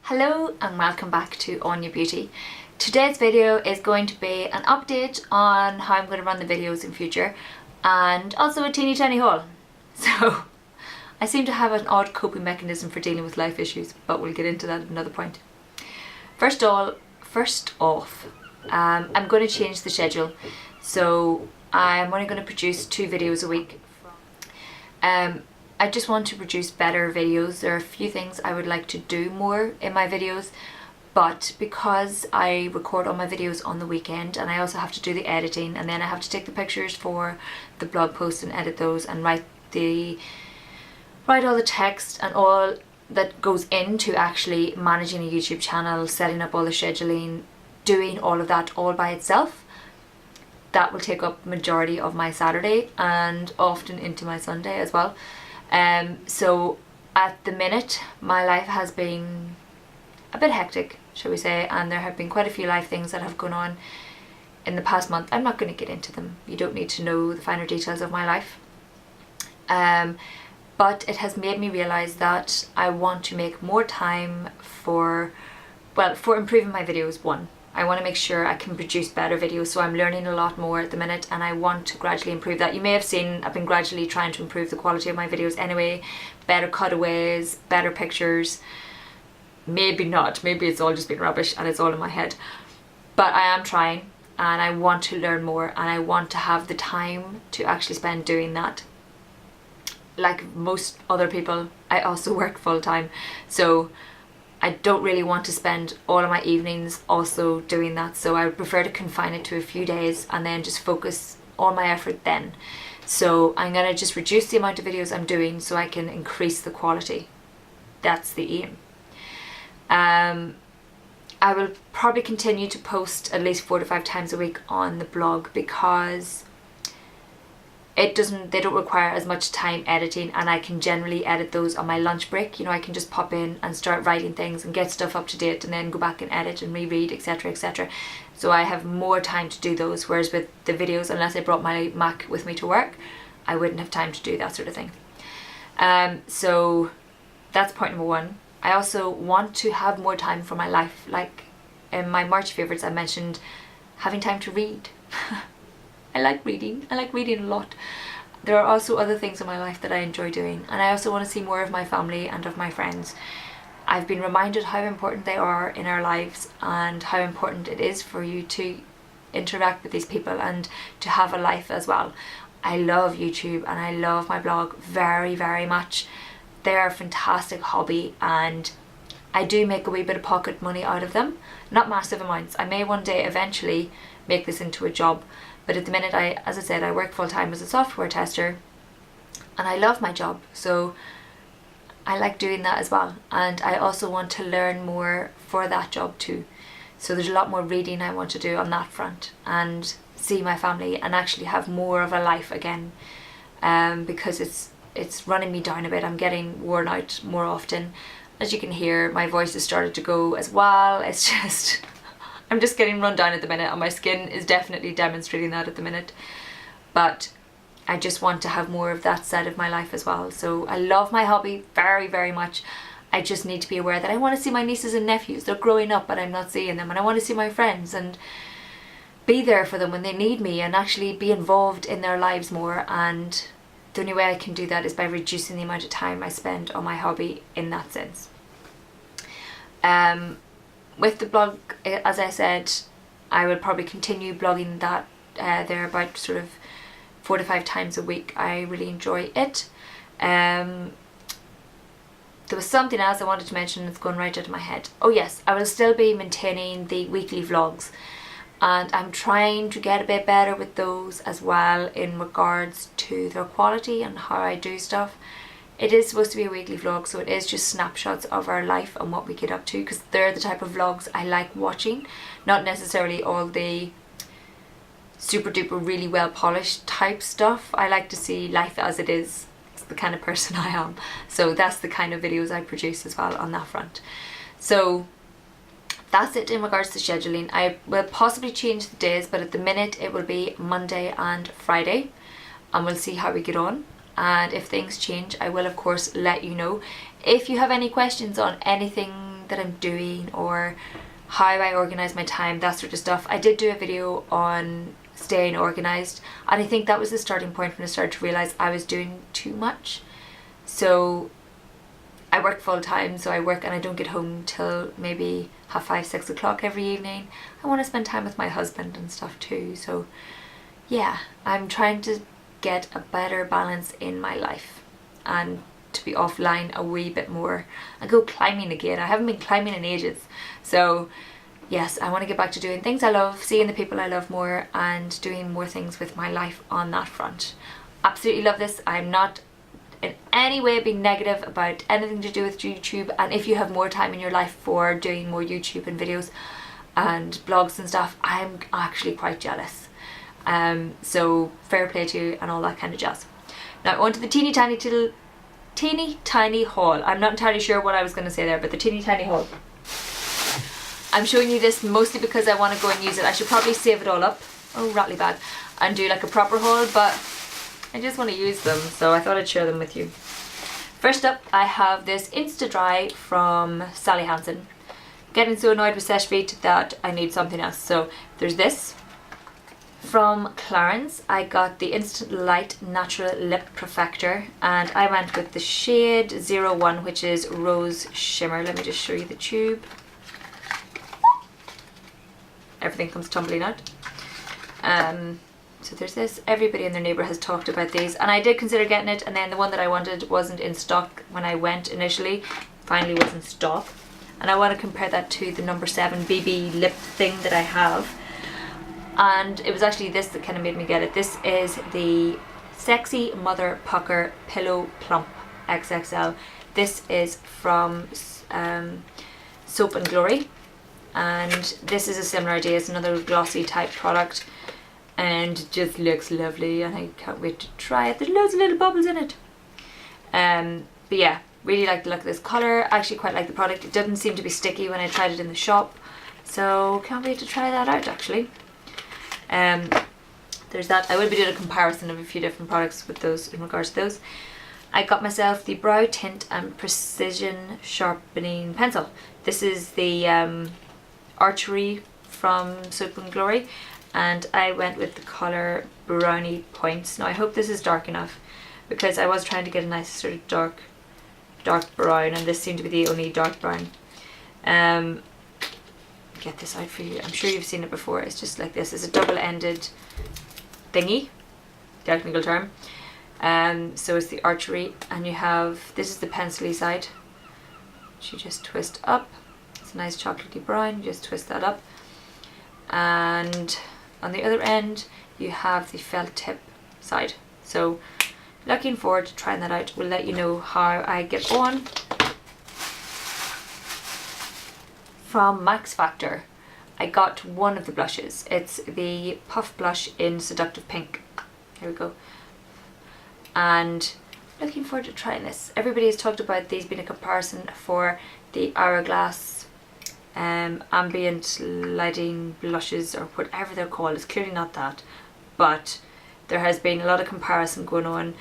Hello and welcome back to Anya Beauty. Today's video is going to be an update on how I'm going to run the videos in future and also a teeny tiny haul. So I seem to have an odd coping mechanism for dealing with life issues, but we'll get into that at another point. First off, I'm going to change the schedule. So I'm only going to produce 2 videos a week. I just want to produce better videos. There are a few things I would like to do more in my videos, but because I record all my videos on the weekend and I also have to do the editing and then I have to take the pictures for the blog posts and edit those and write all the text and all that goes into actually managing a YouTube channel, setting up all the scheduling, doing all of that all by itself, that will take up majority of my Saturday and often into my Sunday as well. So at the minute my life has been a bit hectic, shall we say, and there have been quite a few life things that have gone on in the past month. I'm not going to get into them, you don't need to know the finer details of my life, but it has made me realise that I want to make more time for improving my videos. One, I want to make sure I can produce better videos, so I'm learning a lot more at the minute and I want to gradually improve that. You may have seen I've been gradually trying to improve the quality of my videos anyway, better cutaways, better pictures. Maybe not, maybe it's all just been rubbish and it's all in my head, but I am trying and I want to learn more and I want to have the time to actually spend doing that. Like most other people, I also work full time, so I don't really want to spend all of my evenings also doing that, so I would prefer to confine it to a few days and then just focus all my effort then. So I'm going to just reduce the amount of videos I'm doing so I can increase the quality. That's the aim. I will probably continue to post at least 4 to 5 times a week on the blog because they don't require as much time editing and I can generally edit those on my lunch break. You know, I can just pop in and start writing things and get stuff up to date and then go back and edit and reread, etc, etc. So I have more time to do those, whereas with the videos, unless I brought my Mac with me to work, I wouldn't have time to do that sort of thing. So that's point number 1. I also want to have more time for my life. Like in my March favourites I mentioned having time to read. I like reading a lot. There are also other things in my life that I enjoy doing, and I also want to see more of my family and of my friends. I've been reminded how important they are in our lives and how important it is for you to interact with these people and to have a life as well. I love YouTube and I love my blog very, very much. They're a fantastic hobby and I do make a wee bit of pocket money out of them. Not massive amounts. I may one day eventually make this into a job, but at the minute, as I said, I work full time as a software tester and I love my job, so I like doing that as well, and I also want to learn more for that job too. So there's a lot more reading I want to do on that front and see my family and actually have more of a life again, because it's running me down a bit. I'm getting worn out more often. As you can hear, my voice has started to go as well. It's just I'm just getting run down at the minute and my skin is definitely demonstrating that at the minute, but I just want to have more of that side of my life as well. So I love my hobby very, very much. I just need to be aware that I want to see my nieces and nephews. They're growing up but I'm not seeing them, and I want to see my friends and be there for them when they need me and actually be involved in their lives more, and the only way I can do that is by reducing the amount of time I spend on my hobby in that sense. With the blog, as I said, I will probably continue blogging that. They're about sort of 4 to 5 times a week. I really enjoy it. There was something else I wanted to mention that's gone right out of my head. Oh yes, I will still be maintaining the weekly vlogs and I'm trying to get a bit better with those as well in regards to their quality and how I do stuff. It is supposed to be a weekly vlog, so it is just snapshots of our life and what we get up to, because they're the type of vlogs I like watching, not necessarily all the super duper really well polished type stuff. I like to see life as it is. It's the kind of person I am, so that's the kind of videos I produce as well on that front. So that's it in regards to scheduling. I will possibly change the days, but at the minute it will be Monday and Friday and we'll see how we get on. And if things change, I will of course let you know. If you have any questions on anything that I'm doing or how I organise my time, that sort of stuff. I did do a video on staying organised, and I think that was the starting point when I started to realise I was doing too much. So I work full time, so I work and I don't get home till maybe 5:30, 6 o'clock every evening. I want to spend time with my husband and stuff too, so yeah, I'm trying to get a better balance in my life and to be offline a wee bit more and go climbing again. I haven't been climbing in ages, so yes, I want to get back to doing things I love, seeing the people I love more, and doing more things with my life on that front. Absolutely love this. I'm not in any way being negative about anything to do with YouTube, and if you have more time in your life for doing more YouTube and videos and blogs and stuff, I'm actually quite jealous. So fair play to you and all that kind of jazz. Now on to the teeny tiny haul. I'm not entirely sure what I was going to say there, but the teeny tiny haul. I'm showing you this mostly because I want to go and use it. I should probably save it all up, oh rattly bad, and do like a proper haul, but I just want to use them, so I thought I'd share them with you. First up, I have this Insta-Dry from Sally Hansen. Getting so annoyed with Seche Vite that I need something else. So there's this. From Clarins, I got the Instant Light Natural Lip Perfector, and I went with the shade 01, which is Rose Shimmer. Let me just show you the tube. Everything comes tumbling out. So there's this. Everybody in their neighbour has talked about these, and I did consider getting it, and then the one that I wanted wasn't in stock when I went initially. Finally was in stock, and I want to compare that to the number 7 BB lip thing that I have, and it was actually this that kind of made me get it. This is the Sexy Mother Pucker Pillow Plump XXL. This is from Soap and Glory, and this is a similar idea. It's another glossy type product, and just looks lovely, and I can't wait to try it. There's loads of little bubbles in it. But yeah, really like the look of this colour. I actually quite like the product. It didn't seem to be sticky when I tried it in the shop, so can't wait to try that out actually. There's that. I will be doing a comparison of a few different products with those in regards to those. I got myself the Brow Tint and Precision Sharpening Pencil. This is the Archery from Soap and Glory, and I went with the colour Brownie Points. Now I hope this is dark enough, because I was trying to get a nice sort of dark brown, and this seemed to be the only dark brown. Get this out for you. I'm sure you've seen it before. It's just like this. It's a double-ended thingy, technical term. So it's the Archery, and you have, this is the pencil-y side, which you just twist up. It's a nice chocolatey brown. You just twist that up, and on the other end you have the felt tip side. So looking forward to trying that out. We'll let you know how I get on. From Max Factor, I got one of the blushes. It's the Puff Blush in Seductive Pink. Here we go. And looking forward to trying this. Everybody has talked about these being a comparison for the Hourglass ambient lighting blushes, or whatever they're called. It's clearly not that, but there has been a lot of comparison going on.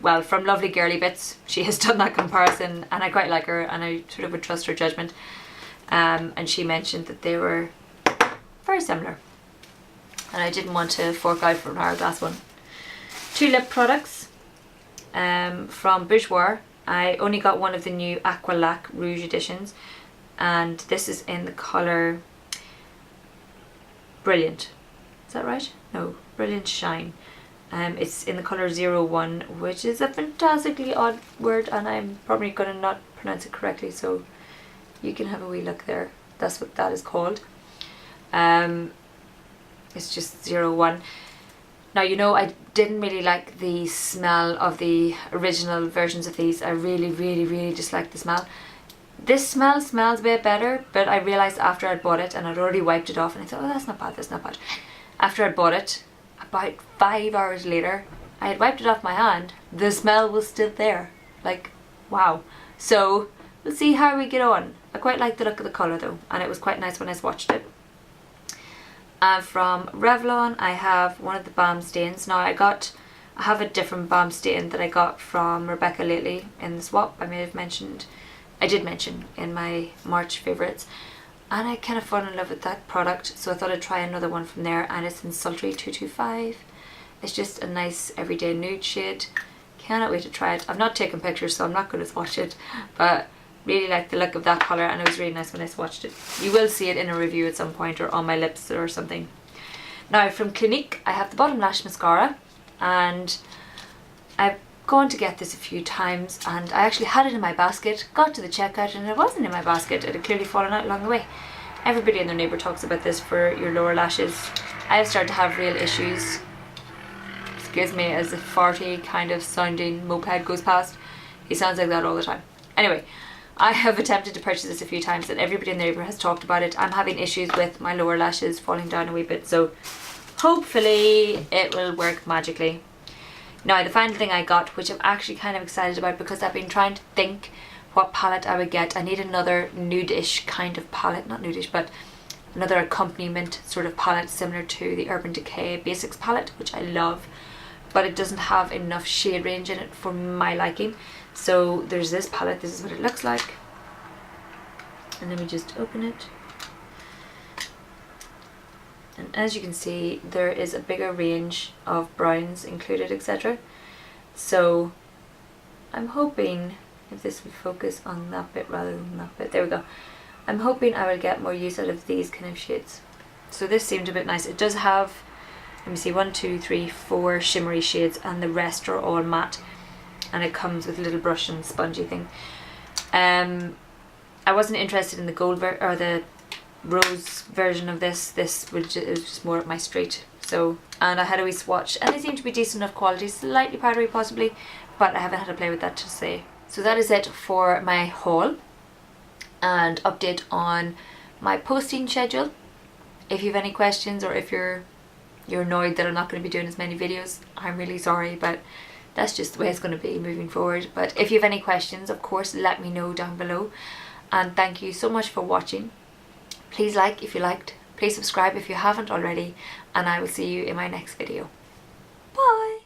Well, from Lovely Girly Bits, she has done that comparison, and I quite like her, and I sort of would trust her judgment. And she mentioned that they were very similar, and I didn't want to fork out for an Hourglass one. 2 lip products from Bourjois. I only got one of the new Aqua Lac Rouge editions, and this is in the colour Brilliant. Is that right? No, Brilliant Shine. It's in the colour 01, which is a fantastically odd word, and I'm probably going to not pronounce it correctly, so you can have a wee look there. That's what that is called. It's just 01. Now, you know, I didn't really like the smell of the original versions of these. I really disliked the smell. This smell smells a bit better, but I realised after I'd bought it, and I'd already wiped it off, and I thought, oh, that's not bad, that's not bad. After I'd bought it, about 5 hours later, I had wiped it off my hand. The smell was still there. Like, wow. So we'll see how we get on. I quite like the look of the colour though, and it was quite nice when I swatched it. And from Revlon, I have one of the balm stains. Now I have a different balm stain that I got from Rebecca lately in the swap. I may have mentioned I did mention in my March favourites, and I kind of fell in love with that product, so I thought I'd try another one from there, and it's in Sultry 225. It's just a nice everyday nude shade. Cannot wait to try it. I've not taken pictures, so I'm not going to swatch it, but really like the look of that colour, and it was really nice when I swatched it. You will see it in a review at some point, or on my lips or something. Now from Clinique, I have the Bottom Lash Mascara, and I've gone to get this a few times, and I actually had it in my basket, got to the checkout, and it wasn't in my basket. It had clearly fallen out along the way. Everybody and their neighbour talks about this for your lower lashes. I have started to have real issues. Excuse me, as a farty kind of sounding moped goes past. He sounds like that all the time. Anyway, I have attempted to purchase this a few times, and everybody in the neighbourhood has talked about it. I'm having issues with my lower lashes falling down a wee bit, so hopefully it will work magically. Now the final thing I got, which I'm actually kind of excited about because I've been trying to think what palette I would get. I need another nude-ish kind of palette, not nude-ish, but another accompaniment sort of palette similar to the Urban Decay Basics palette, which I love, but it doesn't have enough shade range in it for my liking. So there's this palette. This is what it looks like, and let me just open it. And as you can see, there is a bigger range of browns included, etc. So I'm hoping, if this would focus on that bit rather than that bit, there we go. I'm hoping I will get more use out of these kind of shades. So this seemed a bit nice. It does have, let me see, 1, 2, 3, 4 shimmery shades, and the rest are all matte. And it comes with a little brush and spongy thing. I wasn't interested in the gold or the rose version of this. It was just more up my street. So, and I had a wee swatch, and they seem to be decent enough quality, slightly powdery possibly, but I haven't had to play with that to say. So that is it for my haul and update on my posting schedule. If you have any questions, or if you're annoyed that I'm not going to be doing as many videos, I'm really sorry, but that's just the way it's going to be moving forward. But if you have any questions, of course, let me know down below. And thank you so much for watching. Please like if you liked, please subscribe if you haven't already, and I will see you in my next video. Bye!